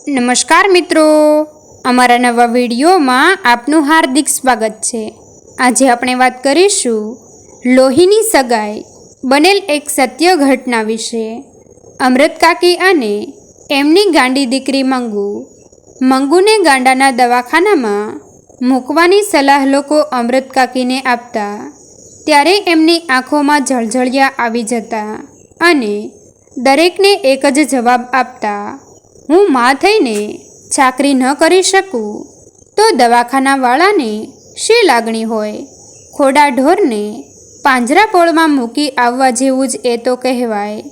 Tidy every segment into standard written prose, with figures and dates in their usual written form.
નમસ્કાર મિત્રો, અમારા નવા વિડીયોમાં આપનું હાર્દિક સ્વાગત છે। આજે આપણે વાત કરીશું લોહીની સગાઈ બનેલ એક સત્ય ઘટના વિશે। અમૃત કાકી અને એમની ગાંડી દીકરી મંગુને ગાંડાના દવાખાનામાં મૂકવાની સલાહ લોકો અમૃત કાકીને આપતા ત્યારે એમની આંખોમાં જળજળિયા આવી જતા અને દરેકને એક જ જવાબ આપતા, હું માં થઈને ચાકરી ન કરી શકું તો દવાખાનાવાળાને શી લાગણી હોય? ખોડા ઢોરને પાંજરાપોળમાં મૂકી આવવા જેવું જ એ તો કહેવાય।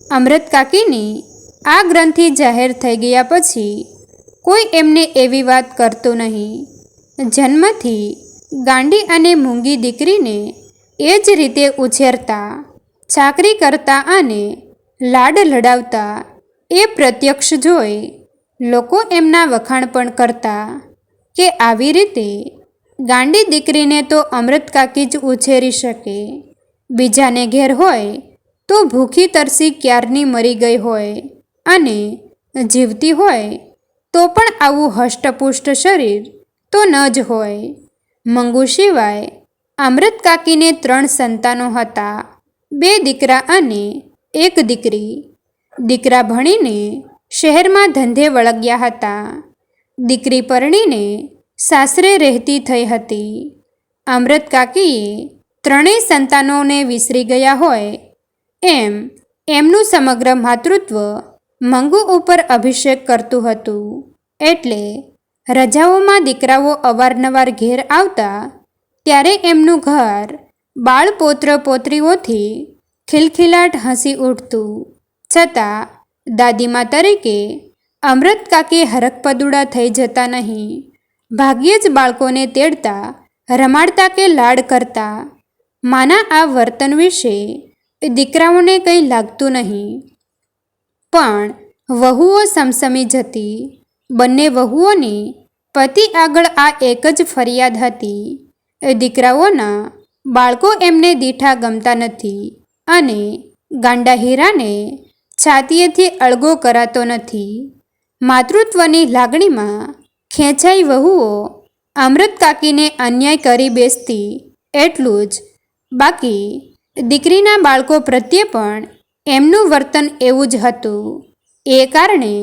અમૃત કાકીની આ ગ્રંથિ જાહેર થઈ ગયા પછી કોઈ એમને એવી વાત કરતું નહીં। જન્મથી ગાંડી અને મૂંગી દીકરીને એ જ રીતે ઉછેરતા, ચાકરી કરતા અને લાડ લડાવતા એ પ્રત્યક્ષ જોઈ લોકો એમના વખાણ પણ કરતા કે આવી રીતે ગાંડી દીકરીને તો અમૃત કાકી જ ઉછેરી શકે। બીજાને ઘેર હોય તો ભૂખી તરસી ક્યારની મરી ગઈ હોય અને જીવતી હોય તો પણ આવું હષ્ટપુષ્ટ શરીર તો ન જ હોય। મંગુ સિવાય અમૃત કાકીને 3 સંતાનો હતા, 2 દીકરા અને 1 દીકરી। દીકરા ભણીને શહેરમાં ધંધે વળગ્યા હતા, દીકરી પરણીને સાસરે રહેતી થઈ હતી। અમૃત કાકીએ 3 સંતાનોને વિસરી ગયા હોય એમ એમનું સમગ્ર માતૃત્વ મંગુ ઉપર અભિષેક કરતું હતું। એટલે રજાઓમાં દીકરાઓ અવારનવાર ઘેર આવતા ત્યારે એમનું ઘર બાળ પૌત્ર પૌત્રીઓથી ખિલખિલાટ હસી ઉઠતું। છતાં દાદીમા તરીકે અમૃત કાકી હરખપદુડા થઈ જતા નહીં। ભાગ્યે જ બાળકોને તેડતા, રમાડતા કે લાડ કરતા। માના આ વર્તન વિશે દીકરાઓને કંઈ લાગતું નહીં, પણ વહુઓ સમસમી જતી। બંને વહુઓની પતિ આગળ આ એક જ ફરિયાદ હતી, દીકરાઓના બાળકો એમને દીઠા ગમતા નથી અને ગાંડા હીરાને છાતીએથી અળગો કરાતો નથી। માતૃત્વની લાગણીમાં ખેંચાઈ વહુઓ અમૃત કાકીને અન્યાય કરી બેસતી એટલું જ, બાકી દીકરીના બાળકો પ્રત્યે પણ એમનું વર્તન એવું જ હતું। એ કારણે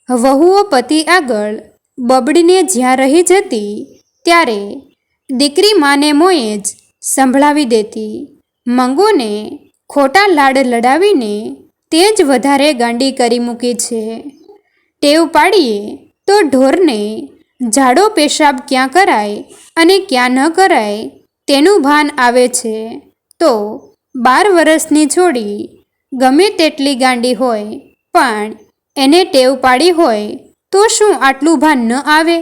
વહુઓ પતિ આગળ બબડીને જ્યાં રહી જતી ત્યારે દીકરી માને મોંએ જ સંભળાવી દેતી। મંગુને ખોટા લાડ લડાવીને તે જ વધારે ગાંડી કરી મૂકી છે। ટેવ પાડીએ તો ઢોરને ઝાડો પેશાબ ક્યાં કરાય અને ક્યાં ન કરાય તેનું ભાન આવે છે, તો 12 વર્ષની છોડી ગમે તેટલી ગાંડી હોય પણ એને ટેવ પાડી હોય તો શું આટલું ભાન ન આવે?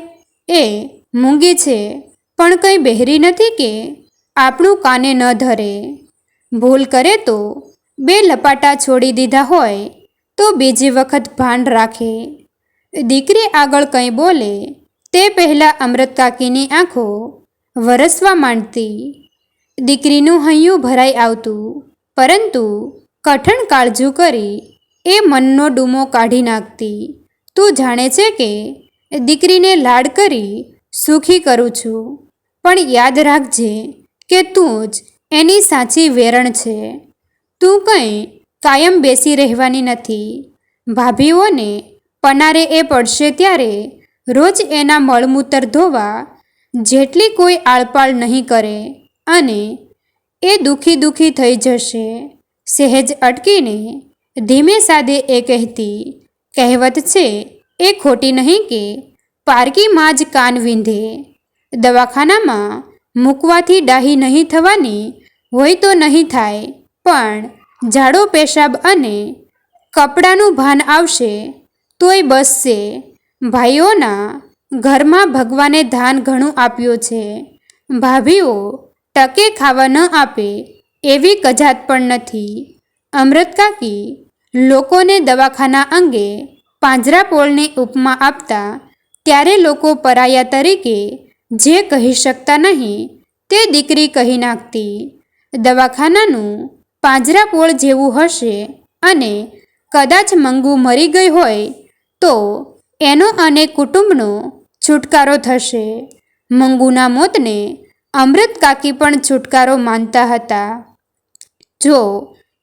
એ મૂંગી છે પણ કંઈ બહેરી નથી કે આપણું કાને ન ધરે। ભૂલ કરે તો 2 લપાટા છોડી દીધા હોય તો બીજી વખત ભાન રાખે। દીકરી આગળ કંઈ બોલે તે પહેલાં અમૃત કાકીની આંખો વરસવા માંડતી। દીકરીનું હૈયું ભરાઈ આવતું, પરંતુ કઠણ કાળજું કરી એ મનનો ડૂમો કાઢી નાખતી। તું જાણે છે કે દીકરીને લાડ કરી સુખી કરું છું, પણ યાદ રાખજે કે તું જ એની સાચી વેરણ છે। તું કંઈ કાયમ બેસી રહેવાની નથી। ભાભીઓને પનારે એ પડશે ત્યારે રોજ એના મળમૂતર ધોવા જેટલી કોઈ આળપાળ નહીં કરે અને એ દુખી થઈ જશે। સહેજ અટકીને ધીમે સાદે એ કહેતી, કહેવત છે એ ખોટી નહીં કે પારકી માં જ કાન વીંધે। દવાખાનામાં મૂકવાથી ડાહી નહીં થવાની હોય તો નહીં થાય, પણ ઝાડો પેશાબ અને કપડાનું ભાન આવશે તોય બસશે। ભાઈઓના ઘરમાં ભગવાને ધાન ઘણું આપ્યું છે, ભાભીઓ ટકે ખાવા ન આપે એવી કજાત પણ નથી। અમૃત કાકી લોકોને દવાખાના અંગે પાંજરાપોળની ઉપમા આપતા ત્યારે લોકો પરાયા તરીકે જે કહી શકતા નહીં તે દીકરી કહી નાખતી। દવાખાનાનું પાંજરાપોળ જેવું હશે અને કદાચ મંગુ મરી ગઈ હોય તો એનો અને કુટુંબનો છુટકારો થશે. મંગુના મોતને અમૃત કાકી પણ છુટકારો માનતા હતા. જો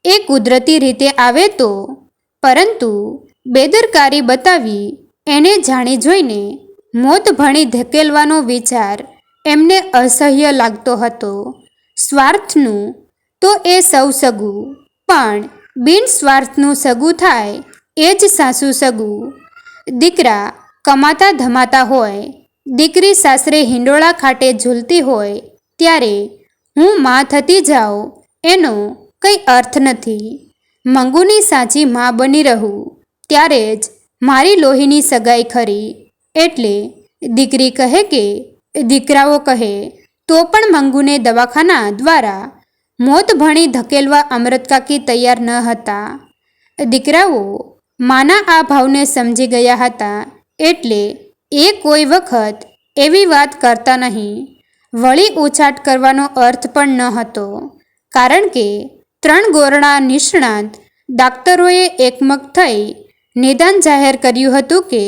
એ કુદરતી રીતે આવે તો, પરંતુ બેદરકારી બતાવી એને જાણી જોઈને મોત ભણી ધકેલવાનો વિચાર એમને અસહ્ય લાગતો હતો. સ્વાર્થનું તો એ સૌ સગું, પણ બિનસ્વાર્થનું સગું થાય એ જ સાસુ સગું. દીકરા કમાતા ધમાતા હોય, દીકરી સાસરે હિંડોળા ખાટે ઝૂલતી હોય ત્યારે હું માં થતી જાઉં એનો કંઈ અર્થ નથી. મંગુની સાચી માં બની રહું ત્યારે જ મારી લોહીની સગાઈ ખરી. એટલે દીકરી કહે કે દીકરાઓ કહે તો પણ મંગુને દવાખાના દ્વારા મોત ભણી ધકેલવા અમૃતકાકી તૈયાર ન હતા. દીકરાઓ માના આ ભાવને સમજી ગયા હતા એટલે એ કોઈ વખત એવી વાત કરતા નહીં. વળી ઉછાટ કરવાનો અર્થ પણ ન હતો, કારણ કે 3 ગોરણા નિષ્ણાત ડાક્ટરોએ એકમત થઈ નિદાન જાહેર કર્યું હતું કે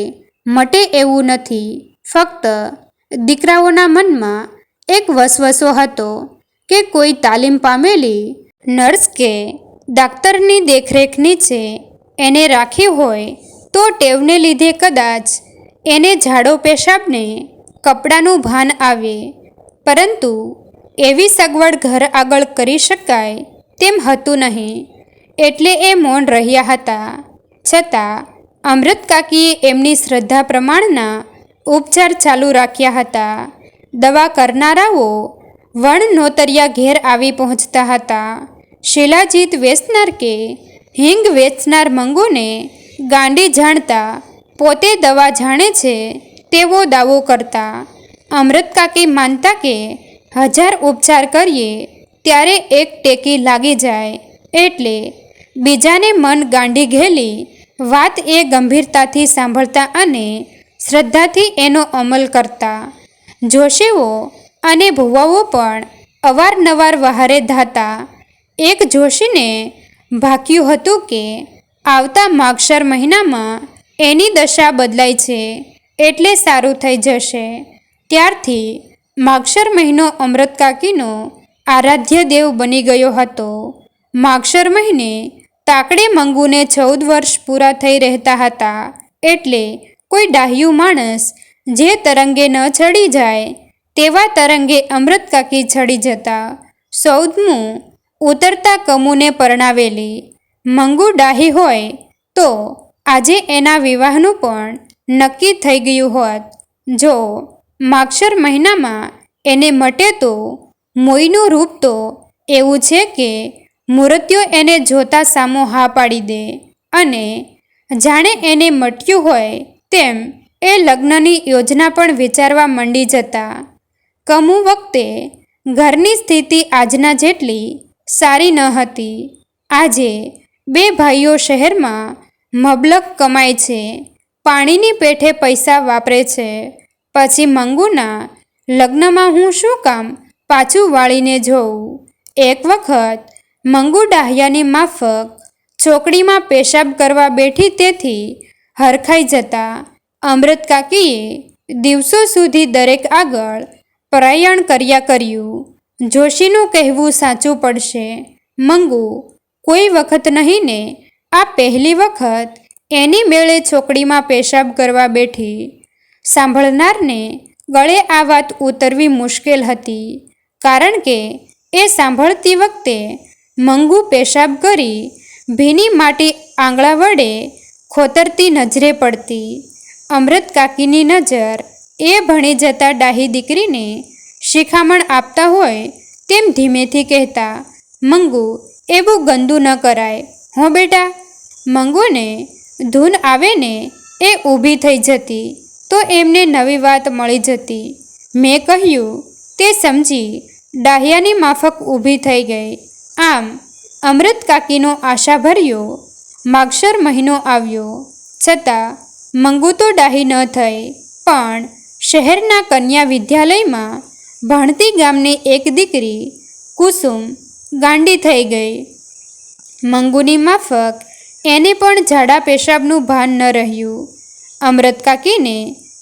મટે એવું નથી. ફક્ત દીકરાઓના મનમાં એક વસવસો હતો કે કોઈ તાલીમ પામેલી નર્સ કે ડાક્ટરની દેખરેખ નીચે એને રાખી હોય તો ટેવને લીધે કદાચ એને ઝાડો પેશાબને કપડાનું ભાન આવે. પરંતુ એવી સગવડ ઘર આગળ કરી શકાય તેમ હતું નહીં, એટલે એ મૌન રહ્યા હતા. છતાં અમૃતકાકીએ એમની શ્રદ્ધા પ્રમાણના ઉપચાર ચાલુ રાખ્યા હતા. દવા કરનારાઓ વણ નોતરિયા ઘેર આવી પહોંચતા હતા. શિલાજીત વેચનાર કે હિંગ વેચનાર મંગુને ગાંડી જાણતા પોતે દવા જાણે છે તેવો દાવો કરતા. અમૃતકાકી માનતા કે 1000 ઉપચાર કરીએ ત્યારે એક ટેકી લાગી જાય, એટલે બીજાને મન ગાંડી ઘેલી વાત એ ગંભીરતાથી સાંભળતા અને શ્રદ્ધાથી એનો અમલ કરતા. જોશીઓ અને ભુવાઓ પણ અવારનવાર વહારે ધાતા. એક જોશીને ભાક્યું હતું કે આવતા માગશર મહિનામાં એની દશા બદલાય છે એટલે સારું થઈ જશે. ત્યારથી માગશર મહિનો અમૃતકાકીનો આરાધ્ય દેવ બની ગયો હતો. માગશર મહિને તાકડે મંગુને 14 વર્ષ પૂરા થઈ રહેતા હતા, એટલે કોઈ ડાહ્યું માણસ જે તરંગે ન ચડી જાય તેવા તરંગે અમૃતકાકી ચડી જતા. 14મું ઉતરતા કમુને પરણાવેલી મંગુ ડાહી હોય તો આજે એના વિવાહનું પણ નક્કી થઈ ગયું હોત. જો માગશર મહિનામાં એને મટે તો મોઈનું રૂપ તો એવું છે કે મૂર્તિઓ એને જોતા સામો હા પાડી દે અને જાણે એને મટ્યું હોય તેમ એ લગ્નની યોજના પણ વિચારવા મંડી જતા. કમુ વખતે ઘરની સ્થિતિ આજના જેટલી સારી ન હતી. આજે 2 ભાઈઓ શહેરમાં મબલખ કમાય છે, પાણીની પેઠે પૈસા વાપરે છે. પછી મંગુના લગ્નમાં હું શું કામ પાછું વાળીને જોઉં? એક વખત મંગુ ડાહ્યાની માફક ચોકડીમાં પેશાબ કરવા બેઠી તેથી હરખાઈ જતા અમૃતકાકીએ દિવસો સુધી દરેક આગળ પ્રયાણ કર્યા કર્યું. જોશીનું કહેવું સાચું પડશે. મંગુ કોઈ વખત નહીં ને આ પહેલી વખત એની મેળે ચોકડીમાં પેશાબ કરવા બેઠી. સાંભળનારને ગળે આ વાત ઉતરવી મુશ્કેલ હતી, કારણ કે એ સાંભળતી વખતે મંગુ પેશાબ કરી ભીની માટી આંગળા વડે ખોતરતી નજરે પડતી. અમૃતકાકીની નજર એ ભણી જતા ડાહી દીકરીને શિખામણ આપતા હોય તેમ ધીમેથી કહેતા, મંગુ એવું ગંદુ ન કરાય હો બેટા. મંગુને ધૂન આવે ને એ ઊભી થઈ જતી તો એમને નવી વાત મળી જતી. મેં કહ્યું તે સમજી ડાહ્યાની માફક ઊભી થઈ ગઈ. આમ અમૃતકાકીનો આશાભર્યો માગશર મહિનો આવ્યો. છતાં મંગુ તો ડાહી ન થઈ, પણ શહેરના કન્યા વિદ્યાલયમાં ભણતી ગામની એક દીકરી કુસુમ ગાંડી થઈ ગઈ. મંગુની માફક એને પણ ઝાડા પેશાબનું ભાન ન રહ્યું. અમૃત કાકીને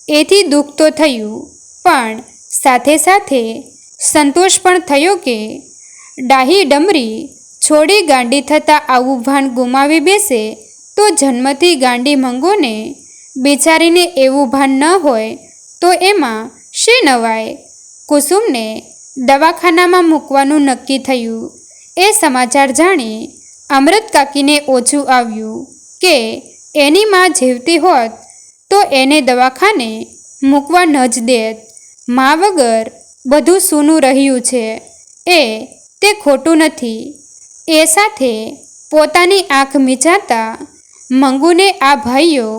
એથી દુઃખ તો થયું, પણ સાથે સાથે સંતોષ પણ થયો કે ડાહી ડમરી છોડી ગાંડી થતાં આવું ભાન ગુમાવી બેસે તો જન્મથી ગાંડી મંગોને બિચારીને એવું ભાન ન હોય તો એમાં શી નવાય. કુસુમને દવાખાનામાં મૂકવાનું નક્કી થયું. એ સમાચાર જાણી અમૃત કાકીને ઓછું આવ્યું કે એની માં જીવતી હોત તો એને દવાખાને મૂકવા ન જ દેત. માં વગર બધું સૂનું રહ્યું છે તે ખોટું નથી. એ સાથે પોતાની આંખ મીચાતા મંગુને આ ભાઈઓ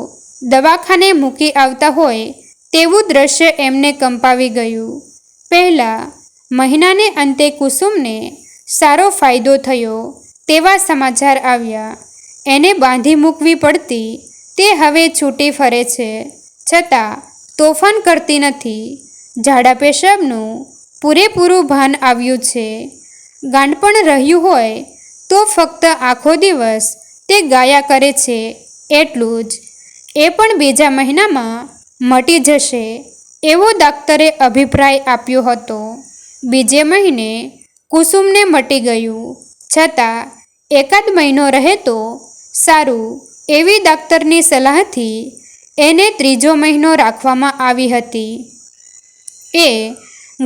દવાખાને મૂકી આવતા હોય તેવું દ્રશ્ય એમને કંપાવી ગયું. પહેલાં મહિનાને અંતે કુસુમને સારો ફાયદો થયો તેવા સમાચાર આવ્યા. એને બાંધી મૂકવી પડતી તે હવે છૂટી ફરે છે, છતાં તોફાન કરતી નથી. ઝાડા પેશાબનું પૂરેપૂરું ભાન આવ્યું છે. ગાંડપણ રહ્યું હોય તો ફક્ત આખો દિવસ તે ગાયા કરે છે એટલું જ. એ પણ બીજા મહિનામાં મટી જશે એવો દાક્તરે અભિપ્રાય આપ્યો હતો. બીજે મહિને કુસુમને મટી ગયું, છતાં એકાદ મહિનો રહે તો સારું એવી દાક્તરની સલાહથી એને ત્રીજો મહિનો રાખવામાં આવી હતી. એ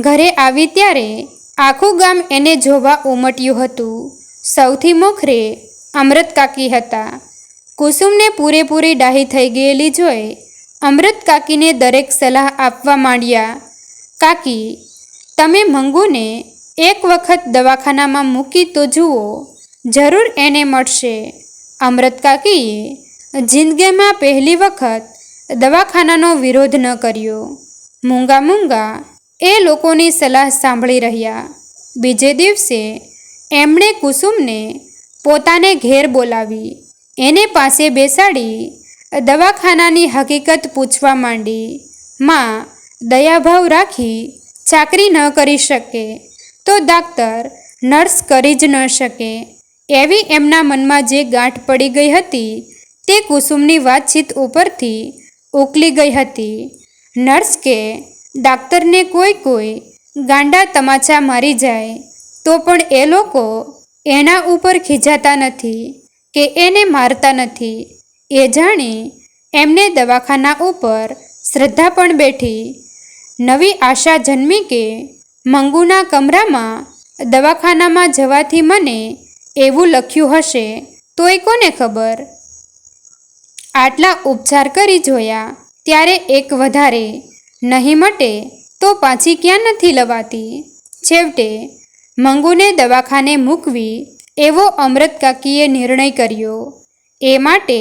ઘરે આવી ત્યારે આખું ગામ એને જોવા ઉમટ્યું હતું. સૌથી મોખરે અમૃત કાકી હતા. કુસુમને પૂરેપૂરી ડાહી થઈ ગયેલી જોઈ અમૃત કાકીને દરેક સલાહ આપવા માંડ્યા. કાકી, તમે મંગુને એક વખત દવાખાનામાં મૂકી તો જુઓ, જરૂર એને મળશે. અમૃત કાકીએ જિંદગીમાં પહેલી વખત દવાખાનાનો વિરોધ ન કર્યો. મૂંગા મૂંગા એ લોકોની સલાહ સાંભળી રહ્યા. બીજે દિવસે એમણે કુસુમને પોતાને ઘેર બોલાવી એને પાસે બેસાડી દવાખાનાની હકીકત પૂછવા માંડી. માં દયાભાવ રાખી ચાકરી ન કરી શકે તો દાક્તર નર્સ કરી જ ન શકે એવી એમના મનમાં જે ગાંઠ પડી ગઈ હતી તે કુસુમની વાતચીત ઉપરથી ઉકલી ગઈ હતી. નર્સ કે દાક્તરને કોઈ ગાંડા તમાચા મારી જાય તો પણ એ લોકો એના ઉપર ખીજાતા નથી કે એને મારતા નથી. એ જાણી એમને દવાખાના ઉપર શ્રદ્ધા પણ બેઠી. નવી આશા જન્મી કે મંગુના કમરામાં દવાખાનામાં જવાથી મને એવું લખ્યું હશે તોય કોને ખબર. આટલા ઉપચાર કરી જોયા ત્યારે એક વધારે નહીં મટે તો પાછી ક્યાં નથી લવાતી. છેવટે મંગુને દવાખાને મૂકવી એવો અમૃત કાકીએ નિર્ણય કર્યો. એ માટે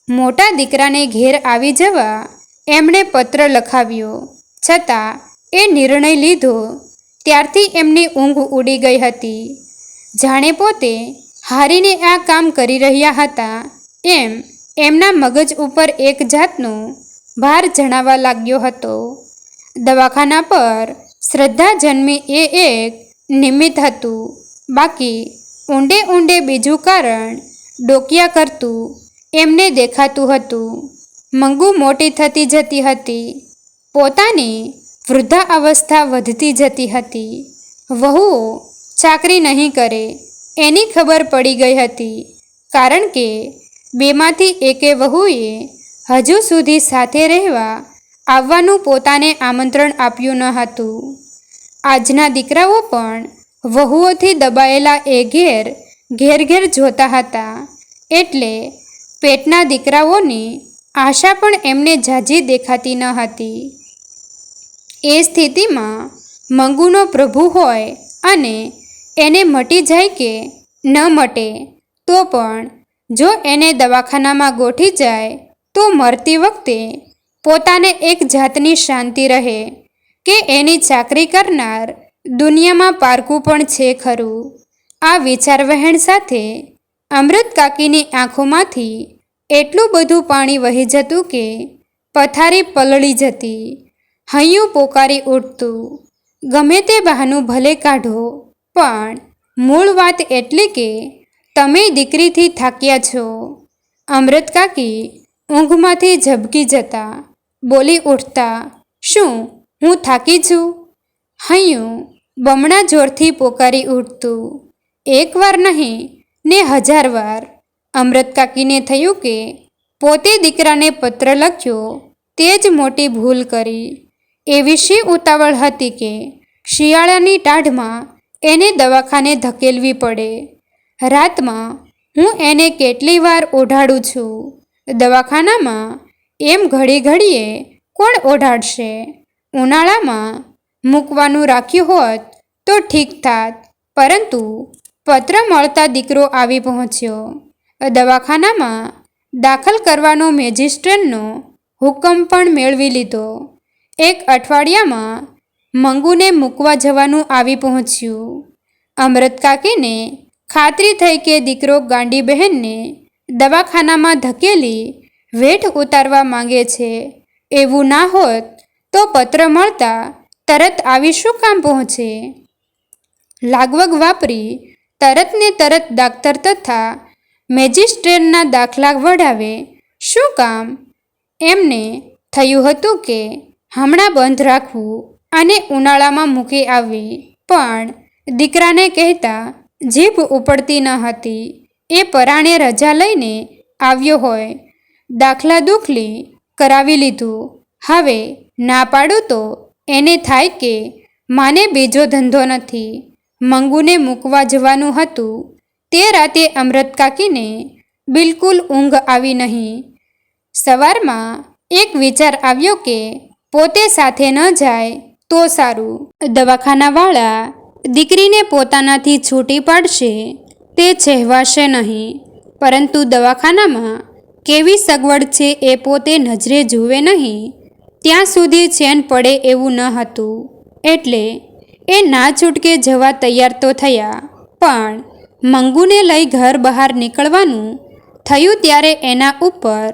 મોટા દીકરાને ઘેર આવી જવા એમણે પત્ર લખાવ્યો. છતાં એ નિર્ણય લીધો ત્યારથી એમની ઊંઘ ઉડી ગઈ હતી. જાણે પોતે હારીને આ કામ કરી રહ્યા હતા એમ એમના મગજ ઉપર એક જાતનો ભાર જણાવા લાગ્યો હતો. દવાખાના પર શ્રદ્ધા જન્મી એ એક નિમિત્ત હતું, બાકી ઊંડે ઊંડે બીજું કારણ ડોકિયા કરતું એમને દેખાતું હતું. મંગુ મોટી થતી જતી હતી. પોતાની વૃદ્ધાવસ્થા વધતી જતી હતી. વહુઓ ચાકરી નહીં કરે એની ખબર પડી ગઈ હતી, કારણ કે બેમાંથી એકે વહુએ હજુ સુધી સાથે રહેવા આવવાનું પોતાને આમંત્રણ આપ્યું ન હતું. આજના દીકરાઓ પણ વહુઓથી દબાયેલા એ ઘેર ઘેર જોતા હતા, એટલે પેટના દીકરાઓની આશા પણ એમને ઝાઝી દેખાતી ન હતી. એ સ્થિતિમાં મંગુનો પ્રભુ હોય અને એને મટી જાય કે ન મટે તો પણ જો એને દવાખાનામાં ગોઠી જાય તો મરતી વખતે પોતાને એક જાતની શાંતિ રહે કે એની ચાકરી કરનાર દુનિયામાં પારકું પણ છે ખરું. આ વિચાર વહેણ સાથે અમૃત કાકીની આંખોમાંથી એટલું બધું પાણી વહી જતું કે પથારી પલળી જતી. હૈયું પોકારી ઉઠતું. ગમે તે બહાનું ભલે કાઢો, પણ મૂળ વાત એટલી કે તમે દીકરીથી થાક્યા છો. અમૃત કાકી ઊંઘમાંથી ઝબકી જતા બોલી ઉઠતા, શું હું થાકી છું? હૈયું બમણા જોરથી પોકારી ઉઠતું. એકવાર નહીં ને 1000 વાર. અમૃત કાકીને થયું કે પોતે દીકરાને પત્ર લખ્યો તે જ મોટી ભૂલ કરી. એવી શી ઉતાવળ હતી કે શિયાળાની ટાઢમાં એને દવાખાને ધકેલવી પડે. રાતમાં હું એને કેટલી વાર ઓઢાડું છું. દવાખાનામાં એમ ઘડી ઘડીએ કોણ ઓઢાડશે? ઉનાળામાં મૂકવાનું રાખ્યું હોત તો ઠીક થાત, પરંતુ પત્ર મળતા દીકરો આવી પહોંચ્યો. દવાખાનામાં દાખલ કરવાનો મેજિસ્ટ્રેટનો હુકમ પણ મેળવી લીધો. 1 અઠવાડિયામાં મંગુને મૂકવા જવાનું આવી પહોંચ્યું. અમૃત કાકીને ખાતરી થઈ કે દીકરો ગાંડી બહેનને દવાખાનામાં ધકેલી વેઠ ઉતારવા માંગે છે. એવું ના હોત તો પત્ર મળતા તરત આવી શું કામ પહોંચે? લાગવગ વાપરી તરત ને તરત ડાક્ટર તથા મેજિસ્ટ્રેટના દાખલા વઢાવે શું કામ? એમને થયું હતું કે હમણાં બંધ રાખવું અને ઉનાળામાં મૂકી આવવી, પણ દીકરાને કહેતા જીભ ઉપડતી ન હતી. એ પરાણે રજા લઈને આવ્યો હોય. દાખલા દુખલી કરાવી લીધું. હવે ના પાડું તો એને થાય કે માને બીજો ધંધો નથી. મંગુને મૂકવા જવાનું હતું. તે રાતે અમૃત કાકીને બિલકુલ ઊંઘ આવી નહીં. સવારમાં એક વિચાર આવ્યો કે પોતે સાથે ન જાય તો સારું. દવાખાનાવાળા દીકરીને પોતાનાથી છૂટી પાડશે તે સહેવાશે નહીં, પરંતુ દવાખાનામાં કેવી સગવડ છે એ પોતે નજરે જુએ નહીં ત્યાં સુધી ચેન પડે એવું ન હતું. એટલે એ ના છૂટકે જવા તૈયાર તો થયા, પણ મંગુને લઈ ઘર બહાર નીકળવાનું થયું ત્યારે એના ઉપર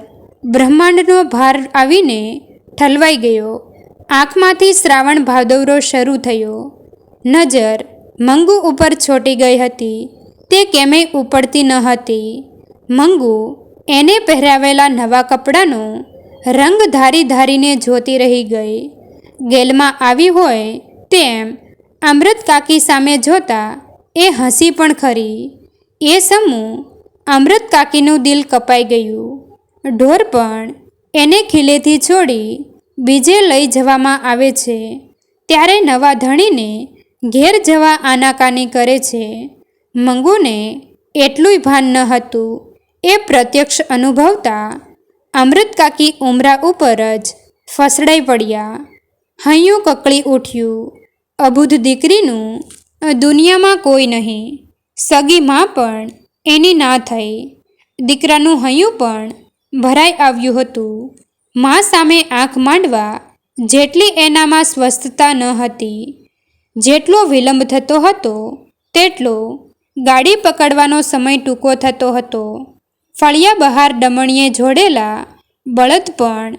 બ્રહ્માંડનો ભાર આવીને ઠલવાઈ ગયો. આંખમાંથી શ્રાવણ ભાદરવો શરૂ થયો. નજર મંગુ ઉપર છોટી ગઈ હતી. તે કેમેય ઉપડતી ન હતી. મંગુ એને પહેરાવેલા નવા કપડાનો રંગ ધારી ધારીને જોતી રહી ગઈ. ગેલમાં આવી હોય તેમ અમૃત કાકી સામે જોતા એ હસી પણ ખરી. એ સમૂહ અમૃત કાકીનું દિલ કપાઈ ગયું. ઢોર પણ એને ખીલેથી છોડી બીજે લઈ જવામાં આવે છે ત્યારે નવા ધણીને ઘેર જવા આનાકાની કરે છે. મંગુને એટલુંય ભાન ન હતું. એ પ્રત્યક્ષ અનુભવતા અમૃત કાકી ઉમરા ઉપર જ ફસડાઈ પડ્યા. હૈયું કકળી ઉઠ્યું. અબુધ દીકરીનું દુનિયામાં કોઈ નહીં. સગી માં પણ એની ના થઈ. દીકરાનું હૈયું પણ ભરાઈ આવ્યું હતું. મા સામે આંખ માંડવા જેટલી એનામાં સ્વસ્થતા ન હતી. જેટલો વિલંબ થતો હતો તેટલો ગાડી પકડવાનો સમય ટૂંકો થતો હતો. ફળિયા બહાર ડમણીએ જોડેલા બળદ પણ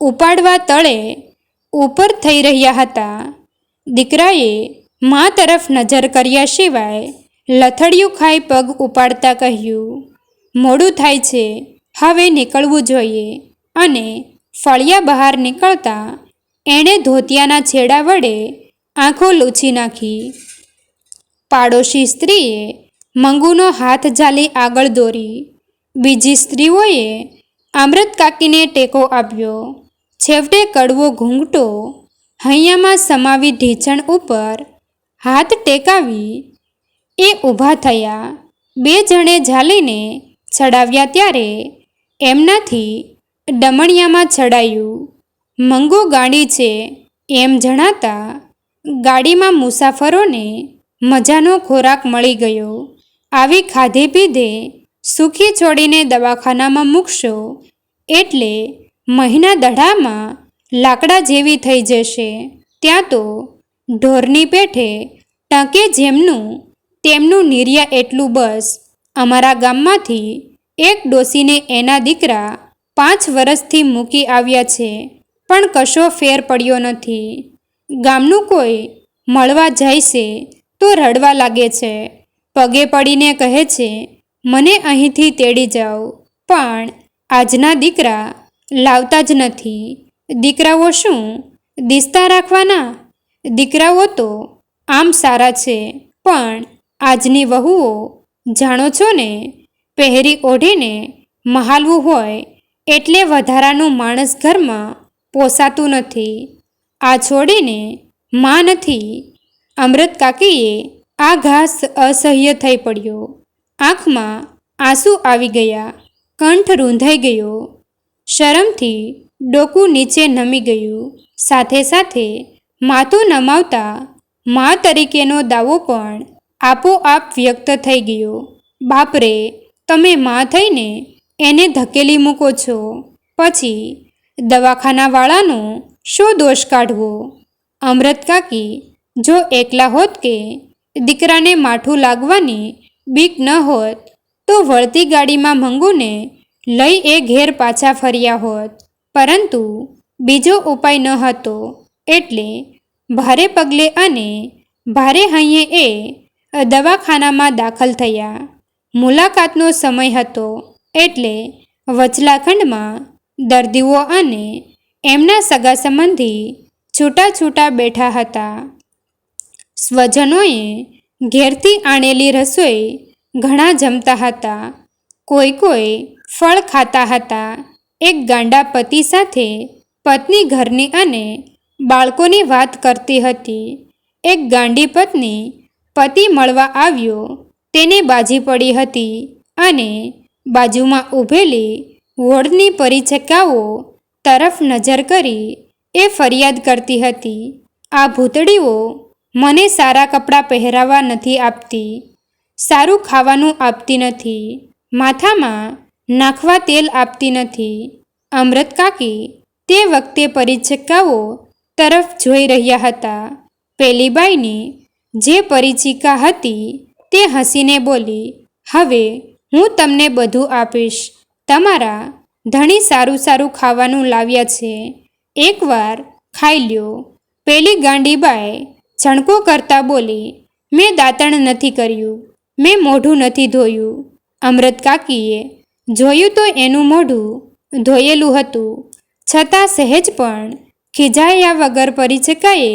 ઉપાડવા તળે ઉપર થઈ રહ્યા હતા. દીકરાએ મા તરફ નજર કર્યા સિવાય લથડિયું ખાઈ પગ ઉપાડતા કહ્યું, મોડું થાય છે, હવે નીકળવું જોઈએ. અને ફળિયા બહાર નીકળતા એણે ધોતિયાના છેડા વડે આંખો લૂછી નાખી. પાડોશી સ્ત્રીએ મંગુનો હાથ ઝાલી આગળ દોરી. બીજી સ્ત્રીઓએ અમૃત કાકીને ટેકો આપ્યો. છેવટે કડવો ઘૂંઘટો હૈયામાં સમાવી ઢીંચણ ઉપર હાથ ટેકાવી એ ઊભા થયા. 2 જણે ઝાલીને ચડાવ્યા ત્યારે એમનાથી ડમણિયામાં ચડાયું. મંગુ ગાડી છે એમ જણાતા ગાડીમાં મુસાફરોને મજાનો ખોરાક મળી ગયો. આવી ખાધે પીધે સુખી છોડીને દવાખાનામાં મૂકશો એટલે મહિના દડામાં લાકડા જેવી થઈ જશે. ત્યાં તો ઢોરની પેઠે ટકે જેમનું તેમનું નિર્યા એટલું બસ. અમારા ગામમાંથી એક ડોસીને એના દીકરા 5 વર્ષથી મૂકી આવ્યા છે, પણ કશો ફેર પડ્યો નથી. ગામનું કોઈ મળવા જાય છે તો રડવા લાગે છે. પગે પડીને કહે છે, મને અહીંથી તેડી જાઓ. પણ આજના દીકરા લાવતા જ નથી. દીકરાઓ શું દિસ્તા રાખવાના? દીકરાઓ તો આમ સારા છે, પણ આજની વહુઓ જાણો છો ને, પહેરી ઓઢીને મહાલવું હોય એટલે વધારાનું માણસ ઘરમાં પોસાતું નથી. આ છોડીને માં નથી. અમૃત કાકીએ આ ઘાસ અસહ્ય થઈ પડ્યો. આંખમાં આંસુ આવી ગયા. કંઠ રૂંધાઈ ગયો. શરમથી ડોકું નીચે નમી ગયું. સાથે સાથે માથું નમાવતા મા તરીકેનો દાવો પણ આપોઆપ વ્યક્ત થઈ ગયો. બાપરે, તમે મા થઈને એને ધકેલી મૂકો છો, પછી દવાખાનાવાળાનો શો દોષ કાઢવો? અમૃત કાકી જો એકલા હોત કે દીકરાને માઠું લાગવાની બીક ન હોત તો વળતી ગાડીમાં મંગુને લઈ એ ઘેર પાછા ફર્યા હોત. પરંતુ બીજો ઉપાય ન હતો, એટલે ભારે પગલે અને ભારે હૈયે એ દવાખાનામાં દાખલ થયા. મુલાકાતનો સમય હતો, એટલે વચલા ખંડમાં દર્દીઓ અને એમના સગા સંબંધી છૂટા છૂટા બેઠા હતા. સ્વજનોએ ઘેરથી આણેલી રસોઈ ઘણા જમતા હતા. કોઈ ફળ ખાતા હતા. એક ગાંડા પતિ સાથે પત્ની ઘરની અને બાળકોની વાત કરતી હતી. એક ગાંડી પત્ની પતિ મળવા આવ્યો તેને બાજી પડી હતી અને બાજુમાં ઊભેલી વોર્ડની પરિચિકાઓ તરફ નજર કરી એ ફરિયાદ કરતી હતી, આ ભૂતડીઓ મને સારા કપડાં પહેરાવા નથી આપતી, સારું ખાવાનું આપતી નથી, માથામાં નાખવા તેલ આપતી નથી. અમૃત કાકી તે વખતે પરિચિકાઓ તરફ જોઈ રહ્યા હતા. પેલી બાઈની જે પરિચિકા હતી તે હસીને બોલી, હવે હું તમને બધું આપીશ. તમારા ધણી સારું સારું ખાવાનું લાવ્યા છે, એકવાર ખાઈ લ્યો. પેલી ગાંડીબાઈ છણકો કરતા બોલી, મેં દાંતણ નથી કર્યું, મેં મોઢું નથી ધોયું. અમૃત કાકીએ જોયું તો એનું મોઢું ધોયેલું હતું, છતાં સહેજ પણ ખીજાયા વગર પરિચિકાએ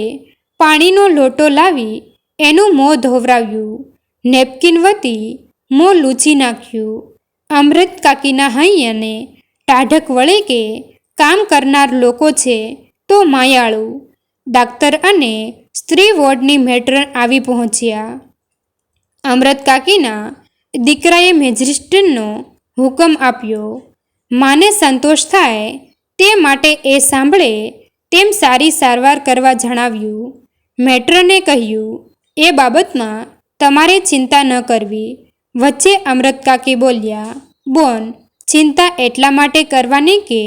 પાણીનો લોટો લાવી એનું મોં ધોવરાવ્યું. નેપકિન વતી મોં લૂછી નાખ્યું. અમૃત કાકીના હૈયાને ટાઢક વળે કે કામ કરનાર લોકો છે તો માયાળું. ડાક્ટર અને સ્ત્રી વોર્ડની મેટ્રન આવી પહોંચ્યા. અમૃત કાકીના દીકરાએ મેજિસ્ટ્રેટનો હુકમ આપ્યો. માને સંતોષ થાય તે માટે એ સાંભળે તેમ સારી સારવાર કરવા જણાવ્યું. મેટ્રને કહ્યું, એ બાબતમાં તમારે ચિંતા ન કરવી. વચ્ચે અમૃત કાકી બોલ્યા, બોન, ચિંતા એટલા માટે કરવાની કે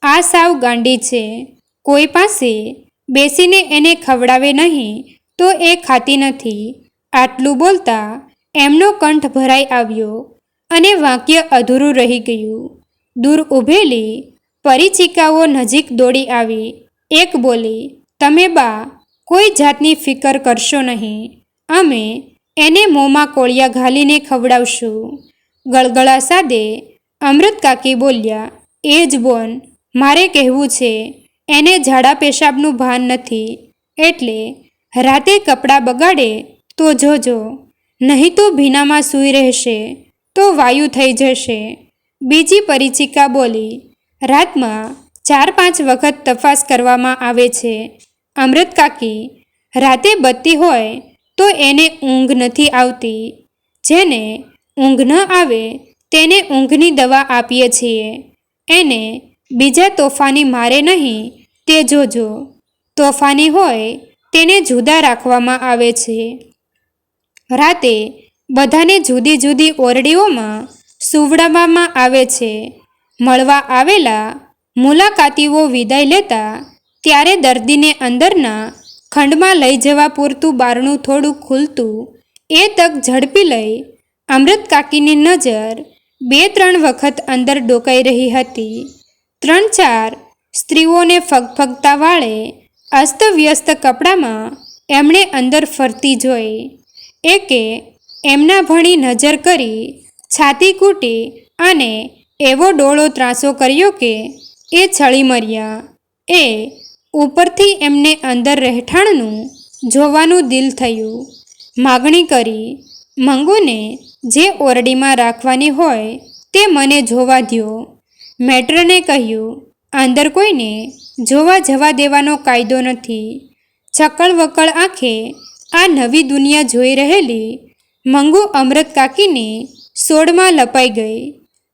આ સાવ ગાંડી છે. કોઈ પાસે બેસીને એને ખવડાવે નહીં તો એ ખાતી નથી. આટલું બોલતા એમનો કંઠ ભરાઈ આવ્યો અને વાક્ય અધૂરું રહી ગયું. દૂર ઊભેલી પરિચિકાઓ નજીક દોડી આવી. એક બોલી, તમે બા કોઈ જાતની ફિકર કરશો નહીં, અમે એને મોંમાં કોળિયા ઘાલીને ખવડાવશું. ગળગળા સાદે અમૃત કાકી બોલ્યા, એ જ બોન, મારે કહેવું છે, એને ઝાડા પેશાબનું ભાન નથી, એટલે રાતે કપડાં બગાડે તો જોજો, નહીં તો ભીનામાં સૂઈ રહેશે તો વાયુ થઈ જશે. બીજી પરિચિકા બોલી, રાતમાં 4-5 વખત તપાસ કરવામાં આવે છે. અમૃત કાકી, રાતે બત્તી હોય તો એને ઊંઘ નથી આવતી. જેને ઊંઘ ન આવે તેને ઊંઘની દવા આપીએ છીએ. એને બીજા તોફાની મારે નહીં તે જોજો. તોફાની હોય તેને જુદા રાખવામાં આવે છે. રાતે બધાને જુદી જુદી ઓરડીઓમાં સુવડાવવામાં આવે છે. મળવા આવેલા મુલાકાતીઓ વિદાય લેતા ત્યારે દર્દીને અંદરના ખંડમાં લઈ જવા પૂરતું બારણું થોડું ખુલતું એ તક ઝડપી લઈ અમૃત કાકીની નજર 2-3 વખત અંદર ડોકાઈ રહી હતી. 3-4 સ્ત્રીઓને ફગફગતા વાળે અસ્તવ્યસ્ત કપડામાં એમણે અંદર ફરતી જોઈ. એકે એમના ભણી નજર કરી છાતી કૂટી અને એવો ડોળો ત્રાસો કર્યો કે એ છળી મર્યા. એ ઉપરથી એમને અંદર રહેઠાણનું જોવાનું દિલ થયું. માગણી કરી, મંગુને જે ઓરડીમાં રાખવાની હોય તે મને જોવા દ્યો. મેટ્રને કહ્યું, અંદર કોઈને જોવા જવા દેવાનો કાયદો નથી. ચકળ વકળ આંખે આ નવી દુનિયા જોઈ રહેલી મંગુ અમૃત કાકીની સોડમાં લપાઈ ગઈ.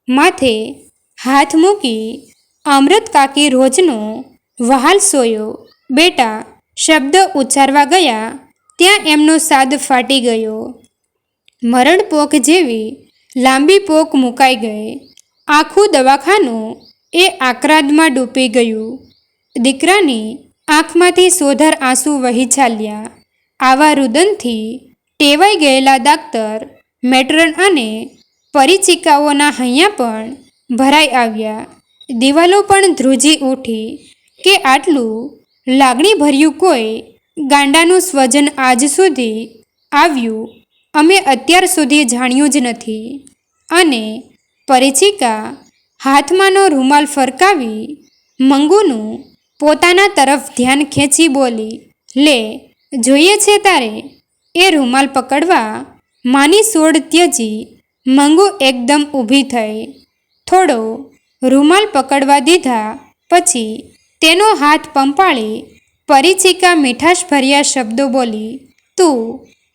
માથે હાથ મૂકી અમૃત કાકી રોજનો વહાલ સોયો બેટા શબ્દ ઉચ્ચારવા ગયા ત્યાં એમનો સાદ ફાટી ગયો. મરણ પોક જેવી લાંબી પોક મુકાઈ ગઈ. આખું દવાખાનું એ આક્રાદમાં ડૂબી ગયું. દીકરાની આંખમાંથી સોધર આંસુ વહી ચાલ્યા. આવા રુદનથી ટેવાઈ ગયેલા દાક્તર, મેટ્રન અને પરિચિકાઓના હૈયા પણ ભરાઈ આવ્યા. દિવાલો પણ ધ્રુજી ઉઠી કે આટલું લાગણીભર્યું કોઈ ગાંડાનું સ્વજન આજ સુધી આવ્યું અમે અત્યાર સુધી જાણ્યું જ નથી. અને પરિચિકા હાથમાંનો રૂમાલ ફરકાવી મંગુનું પોતાના તરફ ધ્યાન ખેંચી બોલી, લે જોઈએ છે તારે? એ રૂમાલ પકડવા માની સોડ ત્યજી મંગુ એકદમ ઊભી થઈ. થોડો રૂમાલ પકડવા દીધા પછી તેનો હાથ પંપાળી પરિચિકા મીઠાશભર્યા શબ્દો બોલી, તું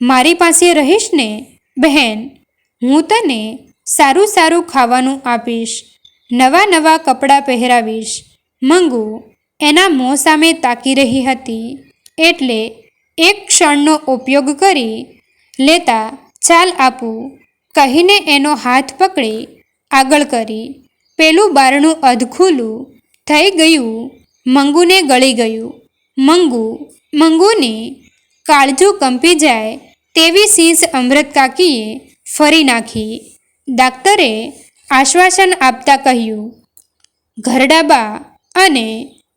મારી પાસે રહીશ ને બહેન? હું તને સારું સારું ખાવાનું આપીશ, નવા નવા કપડાં પહેરાવીશ. મંગુ એના મોં સામે તાકી રહી હતી એટલે એક ક્ષણનો ઉપયોગ કરી લેતા ચાલ આપું કહીને એનો હાથ પકડી આગળ કરી. પેલું બારણું અધખૂલું થઈ ગયું. મંગુને ગળી ગયું. મંગુની કાળજું કંપી જાય તેવી સીંસ અમૃત કાકીએ ફરી નાખી. ડાક્ટરે આશ્વાસન આપતા કહ્યું, ઘરડાબા અને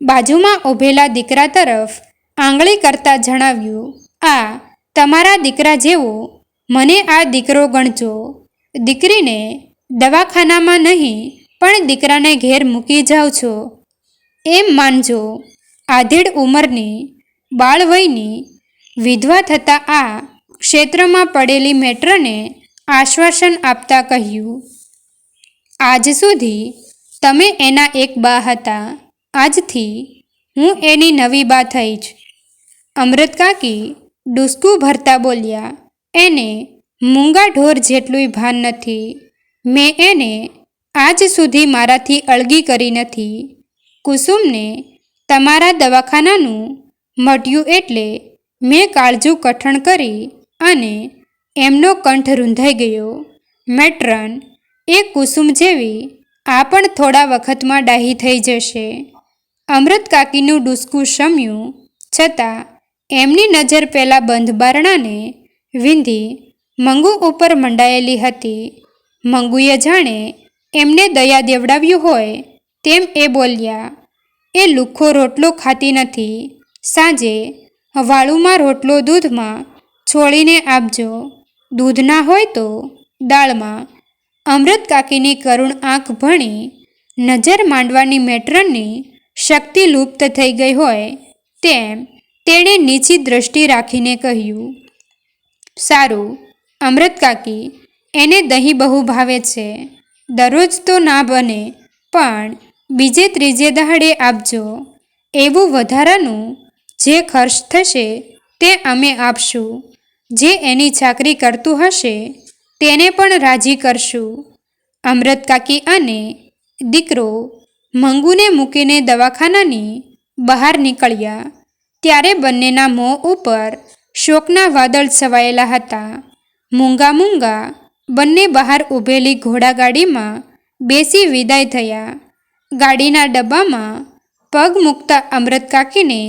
બાજુમાં ઊભેલા દીકરા તરફ આંગળી કરતા જણાવ્યું, આ તમારા દીકરા જેવો મને આ દીકરો ગણજો. દીકરીને દવાખાનામાં નહીં પણ દીકરાને ઘેર મૂકી જાઓ છો એમ માનજો. આધેડ ઉંમરની બાળવયની વિધવા થતાં આ ક્ષેત્રમાં પડેલી મેટ્રને આશ્વાસન આપતા કહ્યું, આજ સુધી તમે એના એક બા હતા, આજથી હું એની નવી બા થઈશ. અમૃત કાકી ડૂસકું ભરતા બોલ્યા, એને મૂંગા ઢોર જેટલું ભાન નથી. મેં એને આજ સુધી મારાથી અળગી કરી નથી. કુસુમને તમારા દવાખાનાનું મટ્યું એટલે મેં કાળજું કઠણ કરી અને એમનો કંઠ રૂંધાઈ ગયો. મેટ્રન, એ કુસુમ જેવી આ પણ થોડા વખતમાં ડાહી થઈ જશે. અમૃત કાકીનું ડૂસકું શમ્યું છતાં એમની નજર પેલા બંધ બારણાને વીંધી મંગુ ઉપર મંડાયેલી હતી. મંગુએ જાણે એમને દયા દેવડાવ્યું હોય તેમ એ બોલ્યા, એ લુખ્ખો રોટલો ખાતી નથી. સાંજે વાળુમાં રોટલો દૂધમાં છોડીને આપજો, દૂધ ના હોય તો દાળમાં. અમૃત કાકીની કરુણ આંખ ભણી નજર માંડવાની મેટ્રનની શક્તિ લુપ્ત થઈ ગઈ હોય તેમ તેણે નીચી દ્રષ્ટિ રાખીને કહ્યું, સારું અમૃત કાકી, એને દહીં બહુ ભાવે છે. દરરોજ તો ના બને પણ બીજે ત્રીજે દહાડે આપજો. એવું વધારાનું જે ખર્ચ થશે તે અમે આપશું. જે એની ચાકરી કરતું હશે તેને પણ રાજી કરશું. અમૃત કાકી અને દીકરો મંગુને મૂકીને દવાખાનાની બહાર નીકળ્યા ત્યારે બંનેના મોં ઉપર શોકના વાદળ છવાયેલા હતા. મૂંગા બંને બહાર ઊભેલી ઘોડાગાડીમાં બેસી વિદાય થયા. ગાડીના ડબ્બામાં પગ મૂકતા અમૃત કાકીને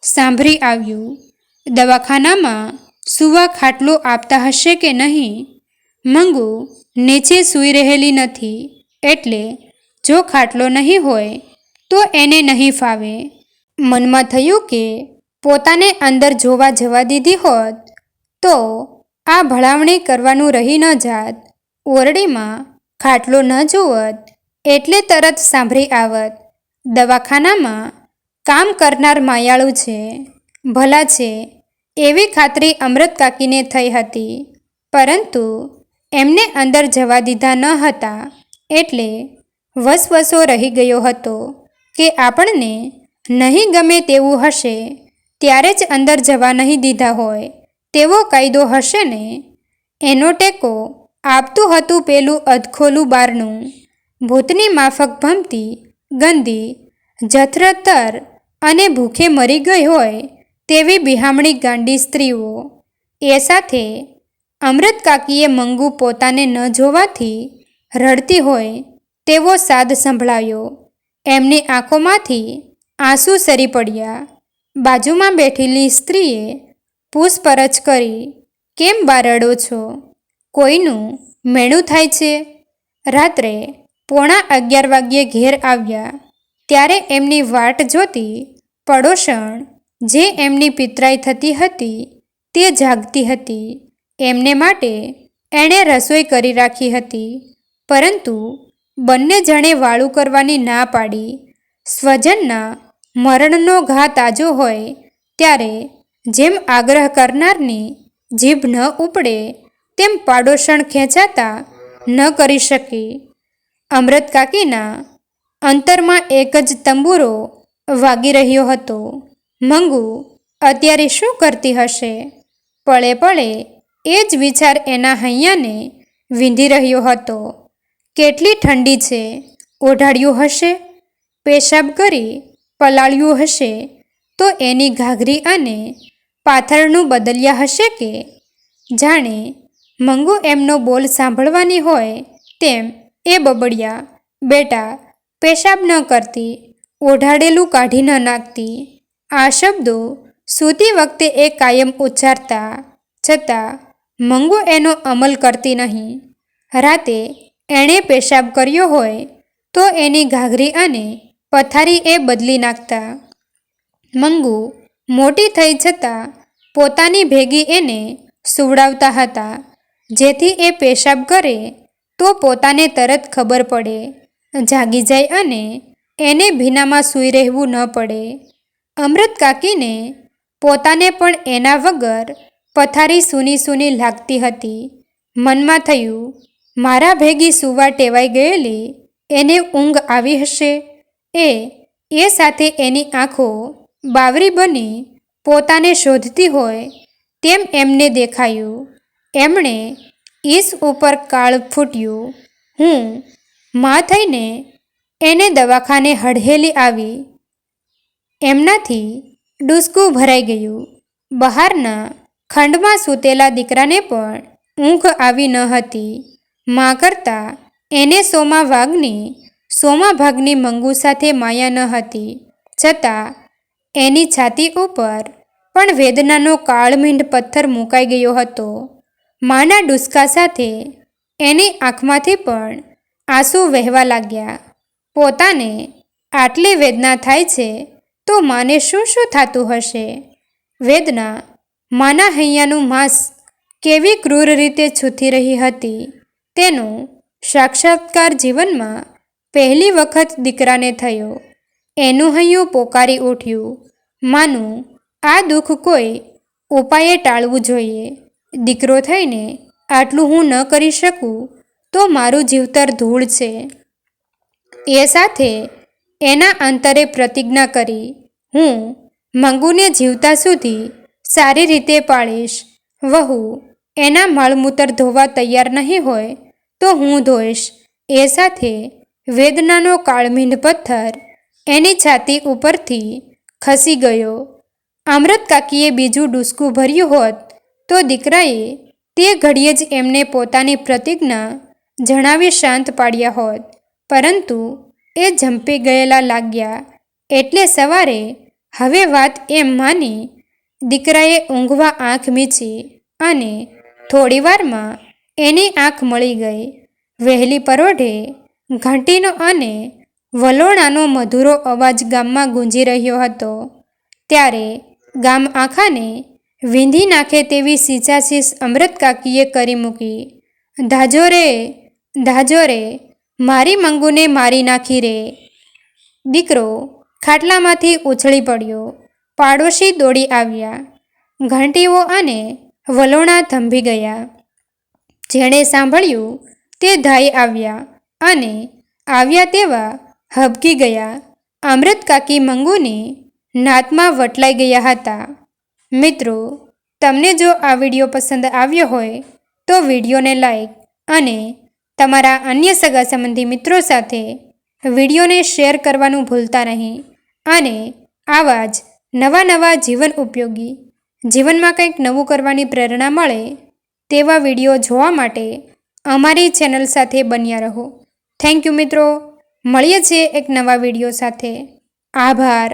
સાંભળી આવ્યું, દવાખાનામાં સૂવા ખાટલો આપતા હશે કે નહીં? મંગુ નીચે સૂઈ રહેલી નથી એટલે જો ખાટલો નહીં હોય તો એને નહીં ફાવે. મનમાં થયું કે પોતાને અંદર જોવા જવા દીધી હોત તો આ ભળામણી કરવાનું રહી ન જાત. ઓરડીમાં ખાટલો ન જોવત એટલે તરત સાંભળી આવત. દવાખાનામાં કામ કરનાર માયાળુ છે, ભલા છે એવી ખાતરી અમૃત કાકીને થઈ હતી. પરંતુ એમને અંદર જવા દીધા ન હતા એટલે વસવસો રહી ગયો હતો કે આપણને નહીં ગમે તેવું હશે ત્યારે જ અંદર જવા નહીં દીધા હોય તેવો કાયદો હશે ને. એનો ટેકો આપતું હતું પેલું અધખોલું બારણું. ભૂતની માફક ભમતી, ગંદી, જઠરતર અને ભૂખે મરી ગઈ હોય તેવી બિહામણી ગાંડી સ્ત્રીઓ. એ સાથે અમૃત કાકીએ મંગુ પોતાને ન જોવાથી રડતી હોય તેવો સાદ સંભળાયો. એમની આંખોમાંથી આંસુ સરી પડ્યા. બાજુમાં બેઠેલી સ્ત્રીએ પૂછપરછ કરી, કેમ બા રડો છો? કોઈનું મેળું થાય છે? રાત્રે 11:15 વાગ્યે ઘેર આવ્યા ત્યારે એમની વાટ જોતી પડોશણ, જે એમની પિતરાઈ થતી હતી, તે જાગતી હતી. એમને માટે એણે રસોઈ કરી રાખી હતી, પરંતુ બંને જણે વાળું કરવાની ના પાડી. સ્વજનના મરણનો ઘા તાજો હોય ત્યારે જેમ આગ્રહ કરનારની જીભ ન ઉપડે તેમ પાડોશણ ખેંચાતા ન કરી શકી. અમૃત કાકીના અંતરમાં એક જ તંબુરો વાગી રહ્યો હતો. મંગુ અત્યારે શું કરતી હશે? પળે પળે એ જ વિચાર એના હૈયાને વીંધી રહ્યો હતો. કેટલી ઠંડી છે, ઓઢાડ્યું હશે, પેશાબ કરી પલાળ્યું હશે તો એની ઘાઘરી અને પાથરણું બદલ્યા હશે કે? જાણે મંગુ એમનો બોલ સાંભળવાની હોય તેમ એ બબડ્યા, બેટા પેશાબ ન કરતી, ઓઢાડેલું કાઢી ન નાખતી. આ શબ્દો સૂતી વખતે એ કાયમ ઉચ્ચારતા, છતાં મંગુ એનો અમલ કરતી નહીં. રાતે એણે પેશાબ કર્યો હોય તો એની ઘાઘરી અને પથારી એ બદલી નાખતા. મંગુ મોટી થઈ છતાં પોતાની ભેગી એને સુવડાવતા હતા, જેથી એ પેશાબ કરે તો પોતાને તરત ખબર પડે, જાગી જાય અને એને ભીનામાં સૂઈ રહેવું ન પડે. અમૃત કાકીને પોતાને પણ એના વગર પથારી સૂની સૂની લાગતી હતી. મનમાં થયું, મારા ભેગી સૂવા ટેવાઈ ગયેલી એને ઊંઘ આવી હશે. એ સાથે એની આંખો બાવરી બની પોતાને શોધતી હોય તેમ એમને દેખાયું. એમણે ઈસ ઉપર કાળ ફૂટ્યું. હું મા થઈને એને દવાખાને હડહેલી આવી. એમનાથી ડૂસકું ભરાઈ ગયું. બહારના ખંડમાં સૂતેલા દીકરાને પણ ઊંઘ આવી ન હતી. મા કરતાં એને સોમા ભાગની મંગુ સાથે માયા ન હતી, છતાં એની છાતી ઉપર પણ વેદનાનો કાળમીંઢ પથ્થર મુકાઈ ગયો હતો. માના ડૂસકા સાથે એની આંખમાંથી પણ આંસુ વહેવા લાગ્યા. પોતાને આટલી વેદના થાય છે તો માને શું શું થતું હશે? વેદના માના હૈયાનું માંસ કેવી ક્રૂર રીતે છૂતી રહી હતી તેનો સાક્ષાત્કાર જીવનમાં પહેલી વખત દીકરાને થયો. એનું હૈયું પોકારી ઉઠ્યું, માનું આ દુઃખ કોઈ ઉપાયે ટાળવું જોઈએ. દીકરો થઈને આટલું હું ન કરી શકું તો મારું જીવતર ધૂળ છે. એ સાથે એના અંતરે પ્રતિજ્ઞા કરી, હું મંગુને જીવતા સુધી સારી રીતે પાળીશ. વહુ એના મળમૂતર ધોવા તૈયાર નહીં હોય તો હું ધોઈશ. એ સાથે વેદનાનો કાળમીંઢ પથ્થર એની છાતી ઉપરથી ખસી ગયો. અમૃત કાકીએ બીજું ડૂસકું ભર્યું હોત તો દીકરાએ તે ઘડીએ જ એમને પોતાની પ્રતિજ્ઞા જણાવી શાંત પાડ્યા હોત, પરંતુ એ ઝંપી ગયેલા લાગ્યા. એટલે સવારે હવે વાત એમ માની દીકરાએ ઊંઘવા આંખ મીચી અને થોડીવારમાં એની આંખ મળી ગઈ. વહેલી પરોઢે ઘંટીનો અને વલોણાનો મધુરો અવાજ ગામમાં ગુંજી રહ્યો હતો. ત્યારે ગામ આખાને વીંધી નાખે તેવી સીંચાસીસ અમૃત કાકીએ કરી મૂકી. ધાજો રે, મારી મંગુને મારી નાખી રે. દીકરો ખાટલામાંથી ઉછળી પડ્યો. પાડોશી દોડી આવ્યા. ઘંટીઓ અને વલોણા થંભી ગયા. જેણે સાંભળ્યું તે ધાઈ આવ્યા અને આવ્યા તેવા હબકી ગયા. અમૃત કાકી મંગુની નાતમાં વટલાઈ ગયા હતા. મિત્રો, તમને જો આ વિડીયો પસંદ આવ્યો હોય તો વિડીયોને લાઈક અને તમારા અન્ય સગા સંબંધી મિત્રો સાથે વિડીયોને શેર કરવાનું ભૂલતા નહીં. અને આવા જ નવા જીવન ઉપયોગી, જીવનમાં કંઈક નવું કરવાની પ્રેરણા મળે તેવા વિડીયો જોવા માટે અમારી ચેનલ સાથે બન્યા રહો. થેન્ક યુ મિત્રો. મળીએ છીએ એક નવા વિડીયો સાથે. આભાર.